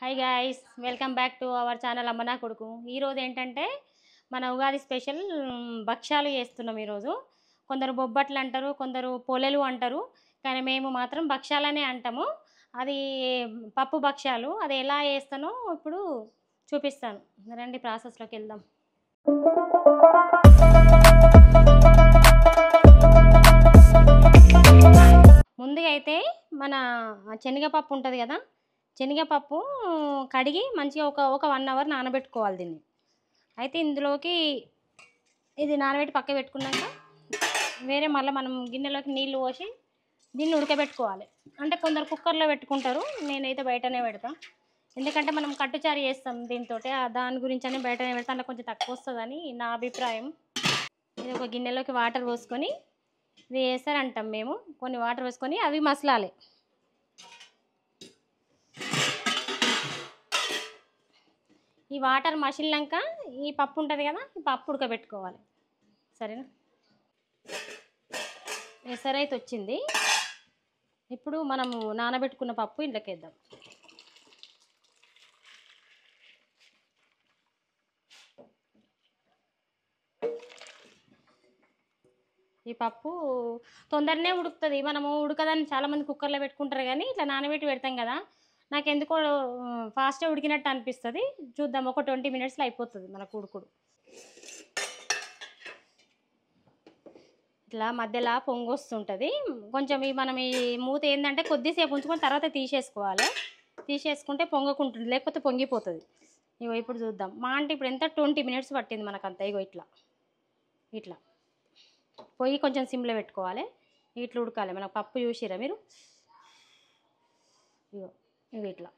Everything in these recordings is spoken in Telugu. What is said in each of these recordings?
Hi guys, welcome back to our channel అమ్మనా కొడుకు. ఈరోజు ఏంటంటే మన ఉగాది స్పెషల్ భక్ష్యాలు చేస్తున్నాం. ఈరోజు కొందరు బొబ్బట్లు అంటారు, కొందరు పొలెలు అంటారు, కానీ మేము మాత్రం భక్ష్యాలనే అంటాము. అది పప్పు భక్ష్యాలు. అది ఎలా చేస్తానో ఇప్పుడు చూపిస్తాను. రండి ప్రాసెస్లోకి వెళ్దాం. ముందుగా అయితే మన శనగపప్పు ఉంటుంది కదా, శనగపప్పు కడిగి మంచిగా ఒక 1 అవర్ నానబెట్టుకోవాలి దీన్ని. అయితే ఇందులోకి ఇది నానబెట్టి పక్క పెట్టుకున్నాక వేరే మళ్ళీ మనం గిన్నెలోకి నీళ్ళు పోసి దీన్ని ఉడకబెట్టుకోవాలి. అంటే కొందరు కుక్కర్లో పెట్టుకుంటారు, నేనైతే బయటనే పెడతాను. ఎందుకంటే మనం కట్టుచారు చేస్తాం దీంతో, దాని గురించి అని బయటనే పెడతాం. అలా కొంచెం తక్కువ వస్తుందని నా అభిప్రాయం. ఇది ఒక గిన్నెలోకి వాటర్ పోసుకొని ఇది వేసారంటాం మేము. కొన్ని వాటర్ వేసుకొని అవి మసలాలి. ఈ వాటర్ మసిలినాక ఈ పప్పు ఉంటుంది కదా, ఈ పప్పు ఉడకబెట్టుకోవాలి. సరేనా, ఎసరైతే వచ్చింది. ఇప్పుడు మనము నానబెట్టుకున్న పప్పు ఇంట్లోకి వేద్దాం. ఈ పప్పు తొందరనే ఉడుకుతుంది. మనము ఉడకదని చాలామంది కుక్కర్లో పెట్టుకుంటారు, కానీ ఇట్లా నానబెట్టి పెడతాం కదా, నాకు ఎందుకో ఫాస్ట్గా ఉడికినట్టు అనిపిస్తుంది. చూద్దాం, ఒక 20 మినిట్స్లో అయిపోతుంది మనకు ఉడుకుడు. ఇట్లా మధ్యలో పొంగు వస్తుంటుంది కొంచెం. మనం ఈ మూత ఏంటంటే కొద్దిసేపు ఉంచుకొని తర్వాత తీసేసుకోవాలి. తీసేసుకుంటే పొంగకుంటుంది, లేకపోతే పొంగిపోతుంది. ఇగో ఇప్పుడు చూద్దాం. మా అంటే ఇప్పుడు ఎంత 20 మినిట్స్ పట్టింది మనకంతా. ఇగో ఇట్లా ఇట్లా పొయ్యి కొంచెం సిమ్లో పెట్టుకోవాలి. ఇట్లా ఉడకాలి. మనకు పప్పు చూసిరా మీరు? ఇగో ఇవి ఇట్లా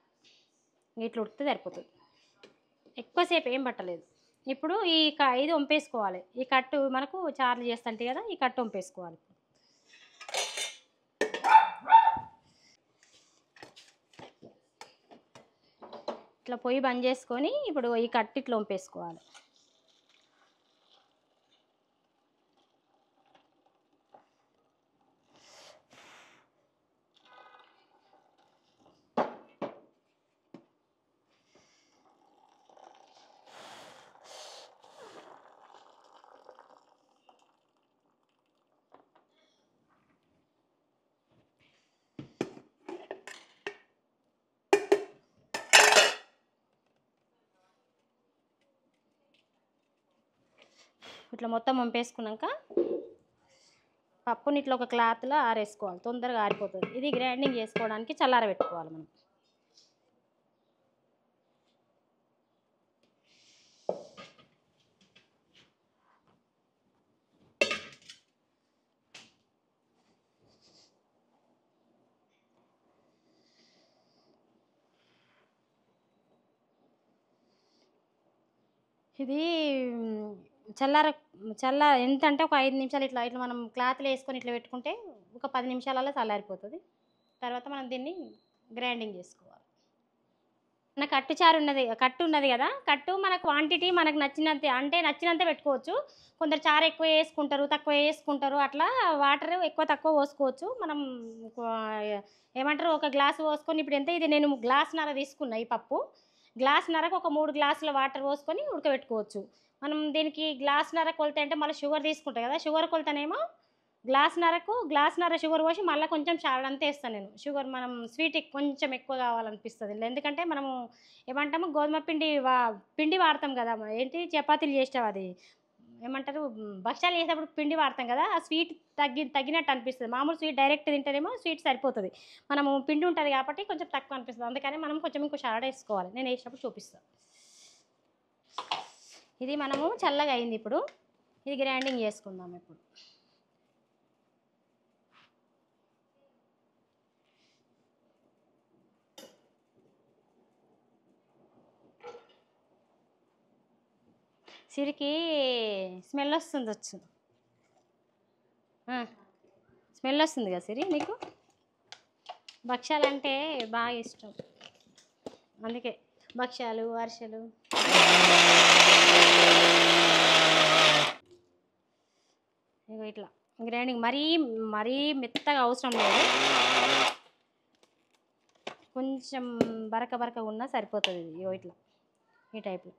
ఉడికితే సరిపోతుంది. ఎక్కువసేపు ఏం పట్టలేదు. ఇప్పుడు ఇది వంపేసుకోవాలి. ఈ కట్టు మనకు చార్లు చేస్తుంటే కదా, ఈ కట్టు వంపేసుకోవాలి. ఇట్లా పొయ్యి బంద్ చేసుకొని ఇప్పుడు ఈ కట్టు ఇట్లా వంపేసుకోవాలి. ఇట్లా మొత్తం వంపేసుకున్నాక పప్పుని ఇట్లా ఒక క్లాత్లో ఆరేసుకోవాలి. తొందరగా ఆరిపోతుంది. ఇది గ్రైండింగ్ చేసుకోవడానికి చల్లారబెట్టుకోవాలి మనం. ఇది ఎంత అంటే ఒక 5 నిమిషాలు ఇట్లా మనం క్లాత్లో వేసుకొని ఇట్లా పెట్టుకుంటే ఒక 10 నిమిషాలలో చల్లారిపోతుంది. తర్వాత మనం దీన్ని గ్రైండింగ్ చేసుకోవాలి. మన కట్టు ఉన్నది కదా, కట్టు మన క్వాంటిటీ మనకు నచ్చినంత పెట్టుకోవచ్చు. కొందరు చారు ఎక్కువ వేసుకుంటారు, తక్కువ వేసుకుంటారు. అట్లా వాటర్ ఎక్కువ తక్కువ పోసుకోవచ్చు. మనం ఏమంటారు, ఒక గ్లాసు పోసుకొని ఇప్పుడు ఎంత ఇది, నేను గ్లాసున్నర తీసుకున్నా. ఈ పప్పు గ్లాసున్నరకు ఒక 3 గ్లాసుల వాటర్ పోసుకొని ఉడకబెట్టుకోవచ్చు. మనం దీనికి గ్లాసున్నర కొలత అంటే మళ్ళీ షుగర్ తీసుకుంటాం కదా, షుగర్ కొలతనేమో గ్లాసున్నర షుగర్ పోసి మళ్ళీ కొంచెం చాలంతా వేస్తాను నేను. షుగర్ మనం స్వీట్ కొంచెం ఎక్కువ కావాలనిపిస్తుంది. ఎందుకంటే మనము ఏమంటాము, గోధుమ పిండి వాడతాం కదా, ఏంటి చపాతీలు చేస్తాం, అది ఏమంటారు, భక్ష్యాలు చేసేటప్పుడు పిండి వాడతాం కదా, ఆ స్వీట్ తగ్గినట్టు అనిపిస్తుంది. మామూలు స్వీట్ డైరెక్ట్ తింటేనేమో స్వీట్ సరిపోతుంది. మనము పిండి ఉంటుంది కాబట్టి కొంచెం తక్కువ అనిపిస్తుంది. అందుకని మనం కొంచెం ఇంకో షార్ట్ వేసుకోవాలి. నేను వేసినప్పుడు చూపిస్తాను. ఇది మనము చల్లగా అయింది. ఇప్పుడు ఇది గ్రైండింగ్ చేసుకుందాం. ఇప్పుడు సిరికి స్మెల్ వస్తుంది స్మెల్ వస్తుంది కదా సిరి, మీకు భక్ష్యాలు అంటే బాగా ఇష్టం. అందుకే భక్ష్యాలు, అరిసెలు. ఇగో ఇట్లా గ్రైండింగ్ మరీ మెత్తగా అవసరం లేదు. కొంచెం బరక బరక ఉన్నా సరిపోతుంది ఇది. ఇగో ఇట్లా ఈ టైప్లో.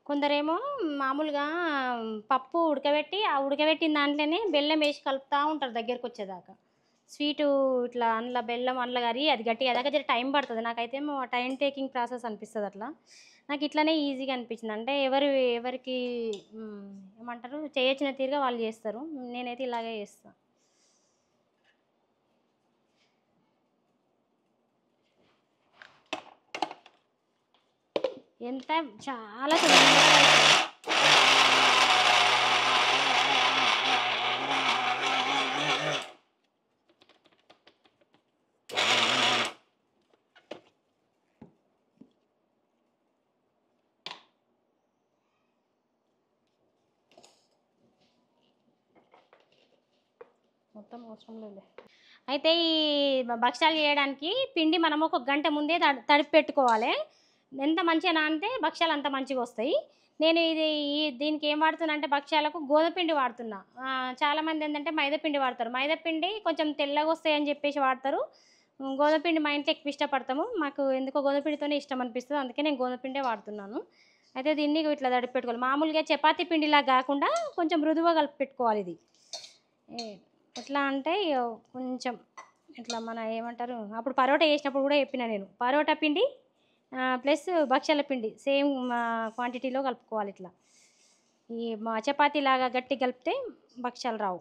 కొందరేమో మామూలుగా పప్పు ఉడకబెట్టి ఆ ఉడకబెట్టిన దాంట్లోనే బెల్లం వేసి కలుపుతూ ఉంటారు దగ్గరికి వచ్చేదాకా. స్వీటు ఇట్లా అందులో బెల్లం అందులో కరిగి అది గట్టిగా అదాక జర టైం పడుతుంది. నాకైతే టైం టేకింగ్ ప్రాసెస్ అనిపిస్తుంది అట్లా. నాకు ఇట్లానే ఈజీగా అనిపించింది. అంటే ఎవరికి ఏమంటారు చేయొచ్చిన తీరుగా వాళ్ళు చేస్తారు. నేనైతే ఇలాగే చేస్తాను. ఎంత చాలా తొందరగా అవుతుంది. మొత్తం అవసరం లేదు. అయితే ఈ భక్షాలు చేయడానికి పిండి మనం ఒక గంట ముందే తడిపి పెట్టుకోవాలి. ఎంత మంచిగా నానితే భక్షాలు అంత మంచిగా వస్తాయి. నేను దీనికి ఏం వాడుతున్నా అంటే భక్షాలకు గోధుమ పిండి వాడుతున్నా. చాలామంది ఏంటంటే మైదా పిండి వాడతారు. మైదా పిండి కొంచెం తెల్లగా వస్తాయని చెప్పేసి వాడతారు. గోధుమ పిండి మా ఇంట్లో ఎక్కువ ఇష్టపడతాము. మాకు ఎందుకో గోధుమ పిండితోనే ఇష్టం అనిపిస్తుంది. అందుకే నేను గోధుమ పిండే వాడుతున్నాను. అయితే దీన్ని ఇట్లా తడిపి పెట్టుకోవాలి. మామూలుగా చపాతీ పిండిలా కాకుండా కొంచెం మృదువుగా కలిపి పెట్టుకోవాలి. ఇది ఎట్లా అంటే కొంచెం ఇట్లా మన ఏమంటారు అప్పుడు పరోటా చేసినప్పుడు కూడా చెప్పిన నేను, పరోటా పిండి ప్లస్ భక్షాల పిండి సేమ్ క్వాంటిటీలో కలుపుకోవాలి. ఇట్లా ఈ చపాతీ లాగా గట్టి కలిపితే భక్షాలు రావు.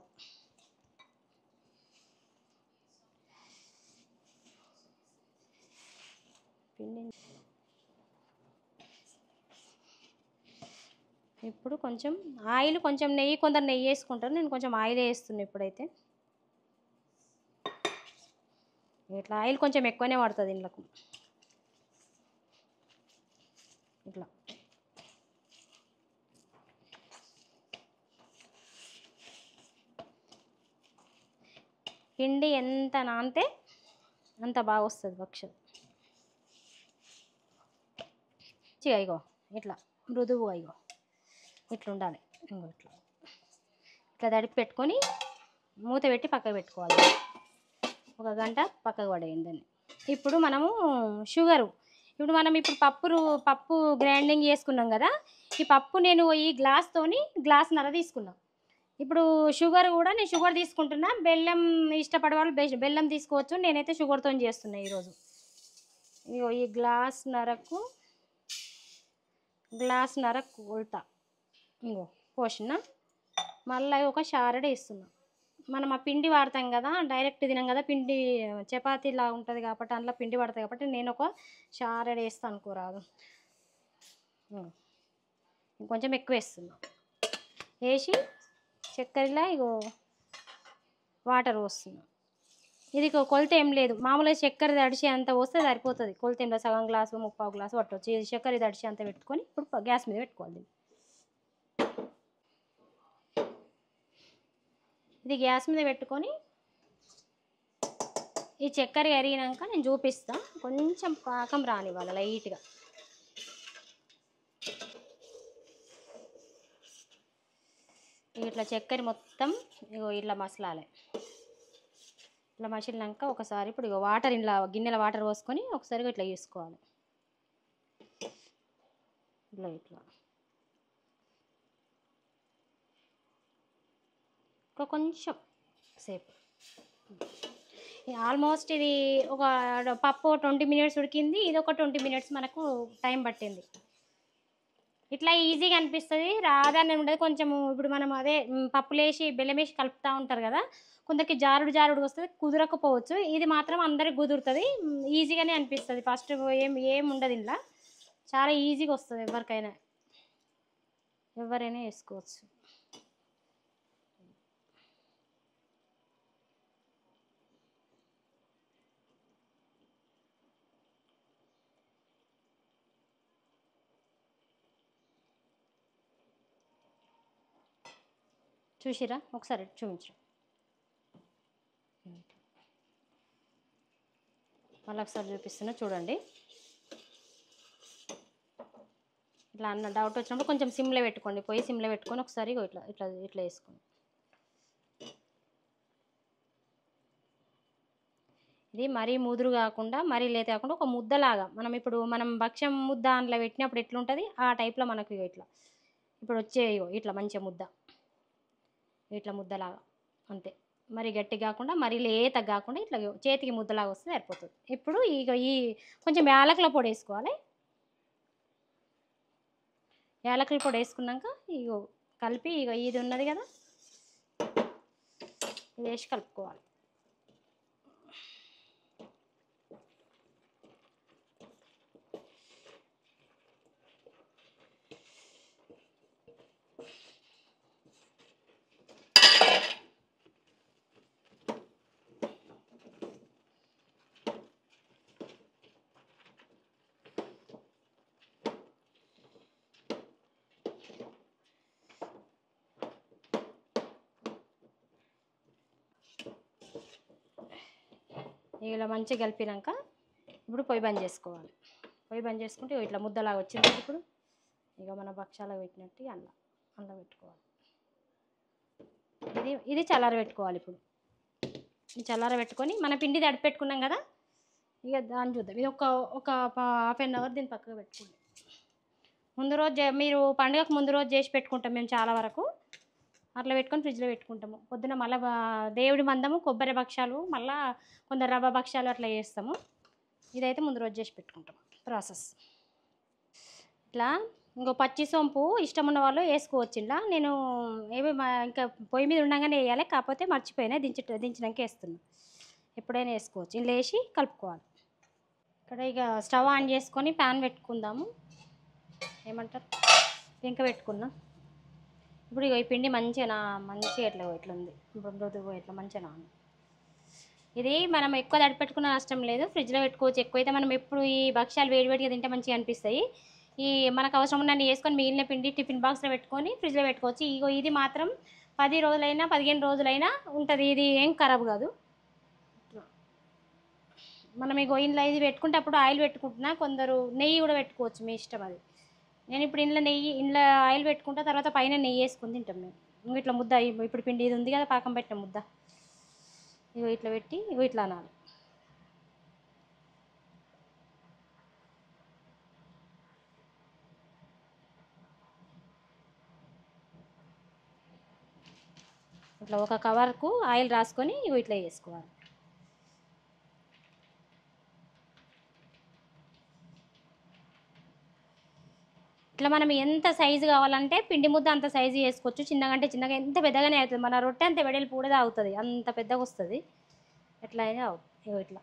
పిండి ఇప్పుడు కొంచెం ఆయిల్ కొంచెం నెయ్యి, కొందరు నెయ్యి వేసుకుంటారు. నేను కొంచెం ఆయిల్ వేస్తున్నాను ఇప్పుడైతే. ఇట్లా ఆయిల్ కొంచెం ఎక్కువనే పడుతుంది ఇందులోకి. ఇట్లా పిండి ఎంత నానితే అంత బాగా వస్తుంది భక్షలు. ఇగో ఇట్లా మృదువుగా ఇగో ఇట్లా ఉండాలి. ఇంకో ఇట్లా ఇట్లా తడిపి పెట్టుకొని మూత పెట్టి పక్కకు పెట్టుకోవాలి. ఒక గంట పక్కకు పడేయండి. ఇప్పుడు మనము ఇప్పుడు మనం పప్పు గ్రైండింగ్ చేసుకున్నాం కదా. ఈ పప్పు నేను ఈ గ్లాస్‌న్నర తీసుకున్నా. ఇప్పుడు షుగర్ కూడా నేను షుగర్ తీసుకుంటున్నా. బెల్లం ఇష్టపడే వాళ్ళు బెల్లం తీసుకోవచ్చు. నేనైతే షుగర్తో చేస్తున్నా ఈరోజు. ఇగో ఈ గ్లాస్‌న్నరకు కొలత ఇంకో పోసిన. మళ్ళీ ఒక షారెడ్ వేస్తున్నా. మనం ఆ పిండి వాడతాం కదా, డైరెక్ట్ తినాం కదా. పిండి చపాతీలా ఉంటుంది కాబట్టి అందులో పిండి పడుతుంది కాబట్టి నేను ఒక షారెడ్ వేస్తాను అనుకోరాదు. ఇంకొంచెం ఎక్కువ వేస్తున్నా. వేసి చక్కెరలా ఇగో వాటర్ పోస్తున్నా. ఇది కొలత ఏం లేదు. మామూలుగా చక్కెర తడిచి అంత పోస్తే సరిపోతుంది. కొలత ఏం లేదు. సగం గ్లాసు ముప్పావు గ్లాసు పట్టవచ్చు. ఇది చక్కెర తడిచి అంత పెట్టుకొని ఇప్పుడు గ్యాస్ మీద పెట్టుకోవాలి. ఇది గ్యాస్ మీద పెట్టుకొని ఈ చక్కెర కరిగినాక నేను చూపిస్తాను. కొంచెం పాకం రానివ్వాలి లైట్గా. ఇట్లా చక్కెర మొత్తం ఇగో ఇట్లా మసలాలి. ఇట్లా మసిలినాక ఒకసారి ఇప్పుడు ఇగో వాటర్ ఇలా గిన్నెల వాటర్ పోసుకొని ఒకసారి ఇట్లా వేసుకోవాలి. ఇట్లా కొంచెం సేపు ఆల్మోస్ట్ ఇది ఒక పప్పు 20 మినిట్స్ ఉడికింది. ఇది ఒక 20 మినిట్స్ మనకు టైం పట్టింది. ఇట్లా ఈజీగా అనిపిస్తుంది. రాదని ఉండదు. కొంచెము ఇప్పుడు మనం అదే పప్పులేసి బెల్లం వేసి కలుపుతూ ఉంటారు కదా, కొందరికి జారుడు వస్తుంది, కుదరకపోవచ్చు. ఇది మాత్రం అందరికి కుదురుతుంది. ఈజీగానే అనిపిస్తుంది. ఫస్ట్ ఏం ఉండదు. ఇలా చాలా ఈజీగా వస్తుంది. ఎవరైనా వేసుకోవచ్చు. చూసిరా ఒకసారి చూపించు. మళ్ళీ ఒకసారి చూపిస్తున్నా చూడండి. ఇట్లా అన్న డౌట్ వచ్చినప్పుడు కొంచెం సిమ్లో పెట్టుకోండి, పొయ్యి సిమ్లో పెట్టుకొని ఒకసారి ఇట్లా ఇట్లా ఇట్లా వేసుకోండి. ఇది మరీ ముదురు కాకుండా మరీ లేత కాకుండా ఒక ముద్దలాగా, మనం భక్ష్యం ముద్ద అందులో పెట్టినప్పుడు ఎట్లుంటుంది ఆ టైప్లో మనకు ఇట్లా ఇప్పుడు వచ్చేయో ఇట్లా మంచిగా ముద్ద, ఇట్లా ముద్దలాగా అంతే. మరి గట్టి కాకుండా మరీ లేత కాకుండా ఇట్లా చేతికి ముద్దలాగా వస్తే సరిపోతుంది. ఇప్పుడు ఈ కొంచెం యాలకుల పొడి వేసుకోవాలి. యాలకుల పొడి వేసుకున్నాక ఇగో కలిపి ఇది ఉన్నది కదా, ఇది వేసి కలుపుకోవాలి. ఇలా మంచిగా కలిపినాక ఇప్పుడు పొయ్యి బంద్ చేసుకోవాలి. పొయ్యి బంద్ చేసుకుంటే ఇట్లా ముద్దలాగా వచ్చింది. ఇప్పుడు ఇక మన భక్షాలకు పెట్టినట్టు అందులో పెట్టుకోవాలి. ఇది చల్లారబెట్టుకోవాలి. ఇప్పుడు ఈ చల్లారబెట్టుకొని మన పిండి తడిపి పెట్టుకున్నాం కదా, ఇక దాన్ని చూద్దాం. ఇది ఒక హాఫ్ అన్ అవర్ దీన్ని పక్కకు పెట్టుకోండి. ముందు రోజు మీరు పండుగకు ముందు రోజు చేసి పెట్టుకుంటాం మేము చాలా వరకు, అట్లా పెట్టుకొని ఫ్రిడ్జ్లో పెట్టుకుంటాము. పొద్దున మళ్ళీ దేవుడి మందము కొబ్బరి భక్షాలు, మళ్ళీ కొందరు రవ్వ భక్షాలు అట్లా చేస్తాము. ఇదైతే ముందు రోజు చేసి పెట్టుకుంటాం ప్రాసెస్. ఇట్లా ఇంకో పచ్చి సొంపు ఇష్టం ఉన్న వాళ్ళు వేసుకోవచ్చు. ఇలా నేను ఇంకా పొయ్యి మీద ఉండగానే వేయాలి, కాకపోతే మర్చిపోయినా దించినాక వేస్తున్నాను. ఎప్పుడైనా వేసుకోవచ్చు. ఇలా వేసి కలుపుకోవాలి. ఇక్కడ ఇక స్టవ్ ఆన్ చేసుకొని ప్యాన్ పెట్టుకుందాము. ఏమంటారు, పెంక పెట్టుకున్నాం. ఇప్పుడు ఇక ఈ పిండి మంచిగా ఇట్లా ఉంది, మృదువు ఇట్లా మంచిగా నాను. ఇది మనం ఎక్కువ తడిపెట్టుకున్న నష్టం లేదు, ఫ్రిడ్జ్లో పెట్టుకోవచ్చు. ఎక్కువైతే మనం ఎప్పుడు ఈ భక్ష్యాలు వేడివేడిగా తింటే మంచిగా అనిపిస్తాయి. మనకు అవసరం ఉన్నన్ని వేసుకొని మిగిలిన పిండి టిఫిన్ బాక్స్లో పెట్టుకొని ఫ్రిడ్జ్లో పెట్టుకోవచ్చు. ఇది మాత్రం 10 రోజులైనా 15 రోజులైనా ఉంటుంది. ఇది ఏం ఖరాబ్ కాదు. మనం ఇంట్లో ఇది పెట్టుకుంటే అప్పుడు ఆయిల్ పెట్టుకుంటున్నా, కొందరు నెయ్యి కూడా పెట్టుకోవచ్చు, మీ ఇష్టం అది. నేను ఇప్పుడు ఇంట్లో ఆయిల్ పెట్టుకుంటా, తర్వాత పైన నెయ్యి వేసుకొని తింటాం మేము. ఇట్లా ముద్ద ఇప్పుడు పిండి ఇది ఉంది కదా, పాకం పెట్టిన ముద్ద, ఇట్లా పెట్టి ఇట్లా అనాలి. ఇట్లా ఒక కవర్కు ఆయిల్ రాసుకొని ఇట్లా వేసుకోవాలి. ఇట్లా మనం ఎంత సైజు కావాలంటే పిండి ముద్ద అంత సైజు చేసుకోవచ్చు. చిన్నగా అంటే చిన్నగా, ఎంత పెద్దగానే అవుతుంది. మన రొట్టె అంత వెడల్పు కూడా అవుతుంది, అంత పెద్దగా వస్తుంది. ఎట్లా అయినా ఇట్లా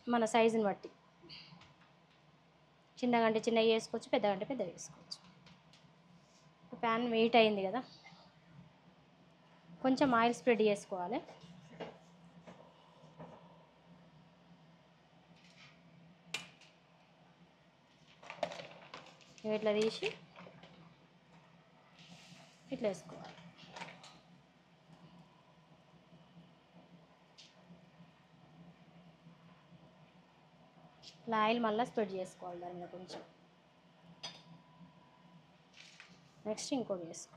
మన సైజుని బట్టి చిన్నగా అంటే చిన్నగా చేసుకోవచ్చు, పెద్దగా అంటే పెద్దగా చేసుకోవచ్చు. ప్యాన్ వెయిట్ అయింది కదా, కొంచెం ఆయిల్ స్ప్రెడ్ చేసుకోవాలి. ఇట్లా తీసి ఇట్లా వేసుకోవాలి. ఇట్లా ఆయిల్ మళ్ళీ స్ప్రెడ్ చేసుకోవాలి దాని మీద కొంచెం. నెక్స్ట్ ఇంకోటి వేసుకో.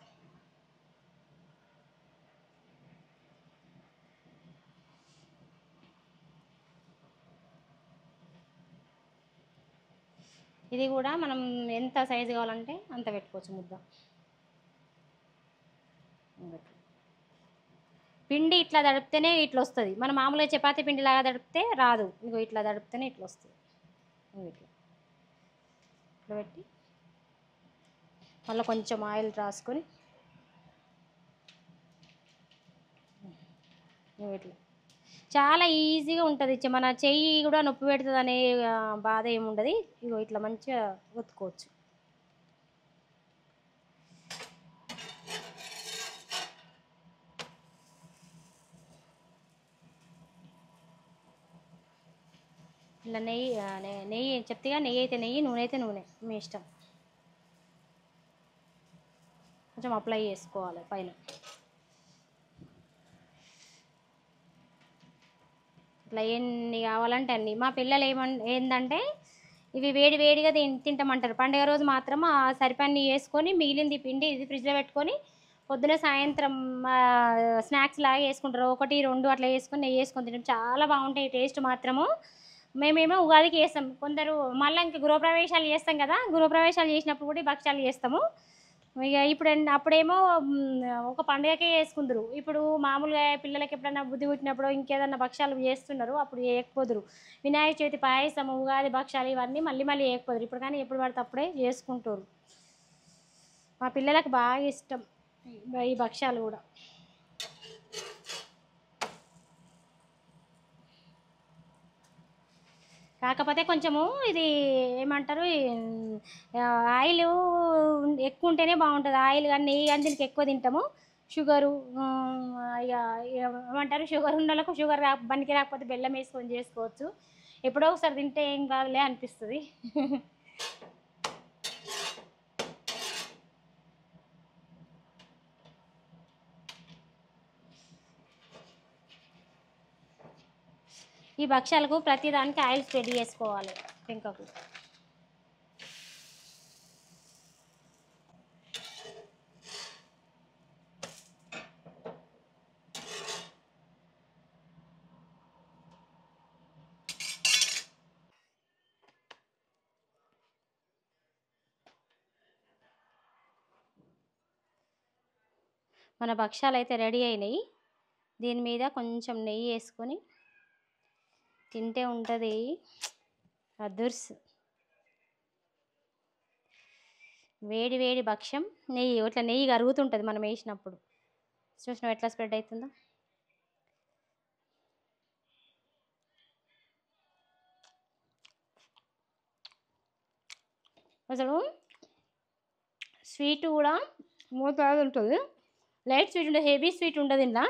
ఇది కూడా మనం ఎంత సైజు కావాలంటే అంత పెట్టుకోవచ్చు ముద్ద. పిండి ఇట్లా తడిపితేనే ఇట్లా వస్తుంది. మనం మామూలుగా చపాతీ పిండి లాగా తడిపితే రాదు. ఇట్లా తడిపితేనే ఇట్లా వస్తుంది. ఇట్లా పెట్టి మళ్ళీ కొంచెం ఆయిల్ రాసుకొని ఇట్లా చాలా ఈజీగా ఉంటుంది. మన చెయ్యి కూడా నొప్పి పెడుతుంది అనే బాధ ఏముండదు. ఇట్లా మంచిగా ఒత్తుకోవచ్చు. ఇలా నెయ్యి చెప్తేగా, నెయ్యి అయితే నెయ్యి, నూనె అయితే నూనె, మీ ఇష్టం. కొంచెం అప్లై చేసుకోవాలి పైన. ఇట్లా ఎన్ని కావాలంటే అన్ని. మా పిల్లలు ఏంటంటే ఇవి వేడి వేడిగా తింటామంటారు. పండుగ రోజు మాత్రం ఆ సరిపన్ని వేసుకొని మిగిలింది పిండి ఇది ఫ్రిడ్జ్లో పెట్టుకొని పొద్దున సాయంత్రం స్నాక్స్ లాగా వేసుకుంటారు. 1, 2 అట్లా వేసుకొని నెయ్యి వేసుకొని తింటాం. చాలా బాగుంటాయి టేస్ట్ మాత్రము. మేమేమో ఉగాదికి చేస్తాం. కొందరు మళ్ళీ ఇంక గృహప్రవేశాలు చేస్తాం కదా, గృహప్రవేశాలు చేసినప్పుడు కూడా ఈ భక్షాలు చేస్తాము. ఇక ఇప్పుడు అప్పుడేమో ఒక పండుగకే చేసుకుందరు. ఇప్పుడు మామూలుగా పిల్లలకి ఎప్పుడైనా బుద్ధి పుట్టినప్పుడు ఇంకేదన్నా భక్షాలు చేస్తున్నారు, అప్పుడు చేయకపోదురు. వినాయక చవితి పాయసము, ఉగాది భక్షాలు ఇవన్నీ మళ్ళీ మళ్ళీ చేయకపోదురు. ఇప్పుడు కానీ ఎప్పుడు పడితే అప్పుడే చేసుకుంటారు. మా పిల్లలకు బాగా ఇష్టం ఈ భక్షాలు కూడా. కాకపోతే కొంచెము ఇది ఏమంటారు, ఆయిల్ ఎక్కువ ఉంటేనే బాగుంటుంది. ఆయిల్ కానీ నెయ్యి కానీ దీనికి ఎక్కువ తింటాము. షుగరు ఇక ఏమంటారు, షుగర్ ఉన్న వాళ్ళకు షుగర్ పనికి రాకపోతే బెల్లం వేసుకొని చేసుకోవచ్చు. ఎప్పుడో ఒకసారి తింటే ఏం కాదులే అనిపిస్తుంది. ఈ భక్ష్యాలకు ప్రతిదానికి ఆయిల్ స్ప్రెడ్ చేసుకోవాలి పెంకకు. మన భక్ష్యాలు అయితే రెడీ అయినాయి. దీని మీద కొంచెం నెయ్యి వేసుకొని తింటే ఉంటుంది అదుర్స్. వేడి వేడి భక్ష్యం నెయ్యి ఇట్లా నెయ్యి కరుగుతుంటుంది మనం వేసినప్పుడు. చూసినావు ఎట్లా స్ప్రెడ్ అవుతుందో. అసలు స్వీట్ కూడా మోతాదు ఉంటుంది. లైట్ స్వీట్ ఉంటుంది, హెవీ స్వీట్ ఉండదు. ఇలా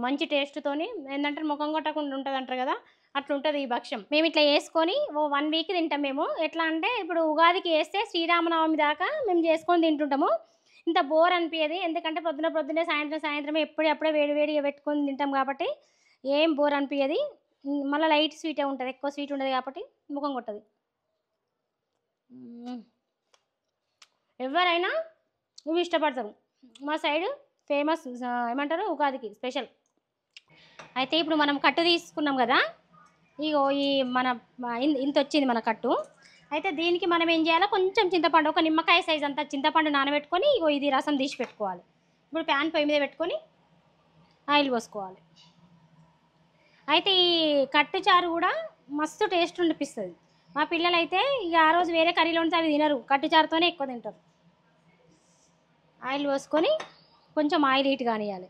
మంచి టేస్ట్తోని ఏంటంటే ముఖం కొట్టకుండా ఉంటుంది అంటారు కదా, అట్లా ఉంటుంది ఈ భక్ష్యం. మేము ఇట్లా వేసుకొని 1 వీక్ తింటాం మేము. ఎట్లా అంటే ఇప్పుడు ఉగాదికి వేస్తే శ్రీరామనవమి దాకా మేము చేసుకొని తింటుంటాము. ఇంత బోర్ అనిపించదు, ఎందుకంటే పొద్దున్నే సాయంత్రం ఎప్పుడప్పుడే వేడి వేడిగా పెట్టుకొని తింటాం కాబట్టి ఏం బోర్ అనిపించదు. మళ్ళీ లైట్ స్వీటే ఉంటుంది, ఎక్కువ స్వీట్ ఉండదు కాబట్టి ముఖం కొట్టదు. ఎవరైనా ఇవి ఇష్టపడతారు. మా సైడ్ ఫేమస్ ఏమంటారు ఉగాదికి స్పెషల్. అయితే ఇప్పుడు మనం కట్టు తీసుకున్నాం కదా, ఇగో ఈ మన ఇంత వచ్చింది మన కట్టు. అయితే దీనికి మనం ఏం చేయాలో, కొంచెం చింతపండు, ఒక నిమ్మకాయ సైజ్ అంతా చింతపండు నానబెట్టుకొని ఇగో ఇది రసం తీసి పెట్టుకోవాలి. ఇప్పుడు ప్యాన్ పొయ్యి మీద పెట్టుకొని ఆయిల్ పోసుకోవాలి. అయితే ఈ కట్టు చారు కూడా మస్తు టేస్ట్ అనిపిస్తుంది. మా పిల్లలు అయితే ఇక ఆ రోజు వేరే కర్రీలో ఉంటే అవి తినరు, కట్టు చారుతోనే ఎక్కువ తింటారు. ఆయిల్ పోసుకొని కొంచెం ఆయిల్ హీట్ కానివ్వాలి.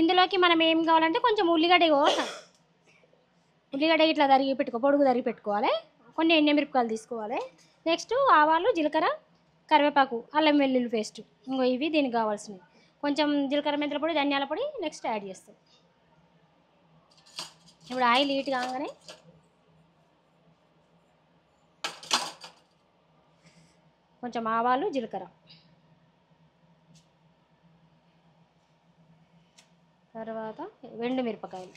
ఇందులోకి మనం ఏం కావాలంటే కొంచెం ఉల్లిగడ్డ ఇట్లా పొడుగు తరిగి పెట్టుకోవాలి. కొన్ని ఎండుమిరపకాయలు తీసుకోవాలి. నెక్స్ట్ ఆవాలు, జీలకర్ర, కరివేపాకు, అల్లం వెల్లుల్లి పేస్ట్, ఇంకో ఇవి దీనికి కావాల్సినవి. కొంచెం జీలకర్ర, మెంతుల పొడి, ధనియాల పొడి నెక్స్ట్ యాడ్ చేస్తాం. ఇప్పుడు ఆయిల్ హీట్ కాగానే కొంచెం ఆవాలు, జీలకర్ర, తర్వాత ఎండుమిరపకాయలు,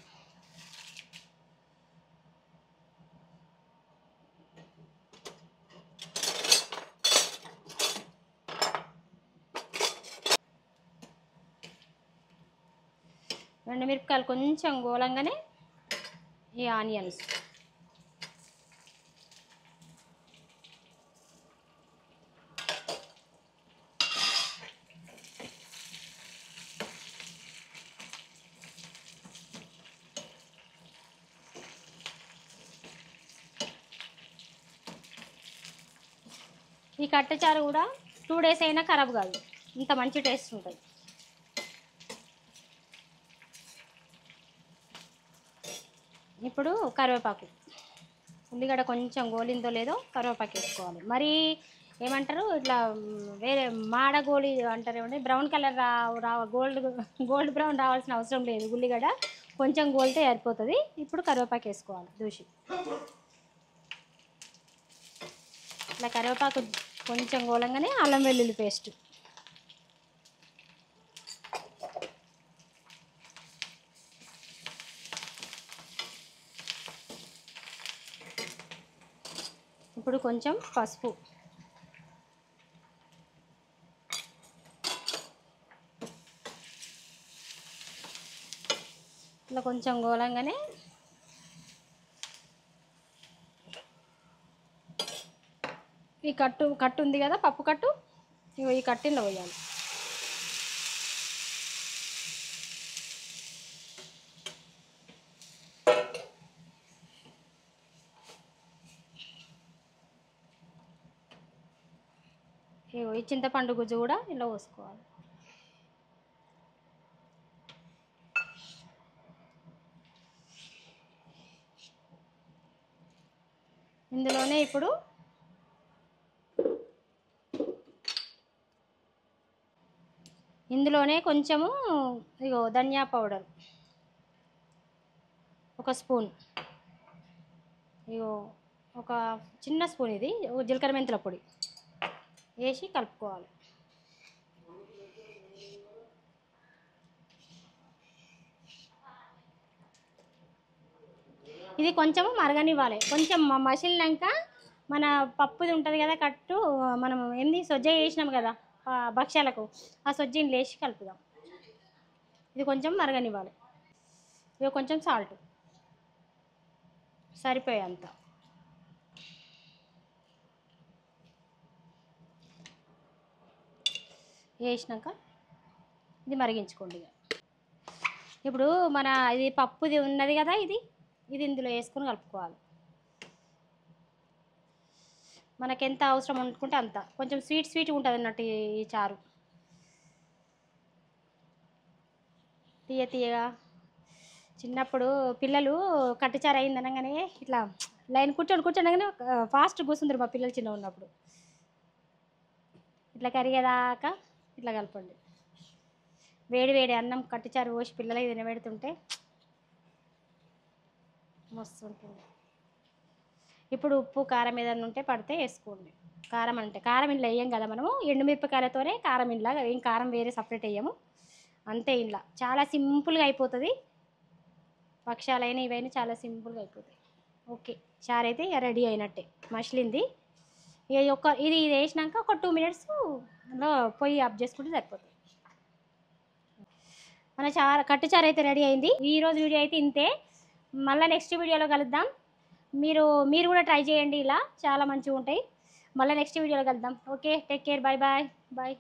ఎండుమిరపకాయలు కొంచెం గోలంగానే ఈ ఆనియన్స్, ఈ కట్టెచారు కూడా 2 days అయినా ఖరాబ్ కాదు, ఇంత మంచి టేస్ట్ ఉంటుంది. ఇప్పుడు కరివేపాకు, ఉల్లిగడ్డ కొంచెం గోలిందో లేదో కరివేపాకు వేసుకోవాలి. మరి ఏమంటారు ఇట్లా వేరే మాడగోళి అంటారు ఏమంటే బ్రౌన్ కలర్ గోల్డ్ బ్రౌన్ రావాల్సిన అవసరం లేదు. ఉల్లిగడ్డ కొంచెం గోలితే సరిపోతుంది. ఇప్పుడు కరివేపాకు వేసుకోవాలి దూసి. ఇట్లా కరివేపాకు కొంచెం గోలంగానే అల్లం వెల్లుల్లి పేస్ట్, ఇప్పుడు కొంచెం పసుపు, ఇట్లా కొంచెం గోలంగానే ఈ కట్టు ఉంది కదా, పప్పు కట్టు, ఇగో ఈ కట్టిలో పోయాలి. ఇగో ఈ చింతపండు గుజ్జు కూడా ఇలా పోసుకోవాలి. ఇందులోనే ఇప్పుడు కొంచెము ఇగో ధనియా పౌడర్ ఒక స్పూన్, ఇగో ఒక చిన్న స్పూన్, ఇది జీలకర్ర మెంతుల పొడి వేసి కలుపుకోవాలి. ఇది కొంచెము మరగనివ్వాలి. కొంచెం మసిలినాక మన పప్పుది ఉంటుంది కదా కట్టు, మనం ఏంది సొజ్జ చేసినాం కదా భక్ష్యాలకు, ఆ సొజ్జిని లేచి కలుపుదాం. ఇది కొంచెం మరగనివ్వాలి. ఇక కొంచెం సాల్ట్ సరిపోయేంత, వేసినాక ఇది మరిగించుకోండి. ఇప్పుడు మన ఇది పప్పుది ఉన్నది కదా, ఇది ఇందులో వేసుకొని కలుపుకోవాలి. మనకి ఎంత అవసరం అనుకుంటే అంత, కొంచెం స్వీట్ ఉంటుంది అన్నట్టు ఈ చారు, తీయగా. చిన్నప్పుడు పిల్లలు కట్టుచారు అయింది అనగానే ఇట్లా లైన్ కూర్చోండి ఫాస్ట్ కూర్చుందరు మా పిల్లలు చిన్న ఉన్నప్పుడు. ఇట్లా కరిగేదాకా ఇట్లా కలపండి. వేడి అన్నం కట్టుచారు పోసి పిల్లలకి తినబెడుతుంటే మస్తు ఉంటుంది. ఇప్పుడు ఉప్పు కారం ఏదైనా ఉంటే పడితే వేసుకోండి. కారం ఇంట్లో వేయం కదా మనము, ఎండుమిరపకాయలతోనే కారం, ఇంట్లో ఏం కారం వేరే సపరేట్ వేయము. అంతే, ఇంట్లో చాలా సింపుల్గా అయిపోతుంది. భక్ష్యాలైనా ఇవైనా చాలా సింపుల్గా అయిపోతాయి. ఓకే, చారు అయితే ఇక రెడీ అయినట్టే, మసిలింది. ఇక ఇది వేసినాక ఒక 2 మినిట్స్లో పొయ్యి ఆఫ్ చేసుకుంటే సరిపోతుంది. మన కట్టుచారు అయితే రెడీ అయింది. ఈరోజు వీడియో అయితే ఇంతే. మళ్ళీ నెక్స్ట్ వీడియోలో కలుద్దాం. మీరు కూడా ట్రై చేయండి, ఇలా చాలా మంచిగా ఉంటాయి. మళ్ళీ నెక్స్ట్ వీడియోలో కలుద్దాం. Okay, take care, bye.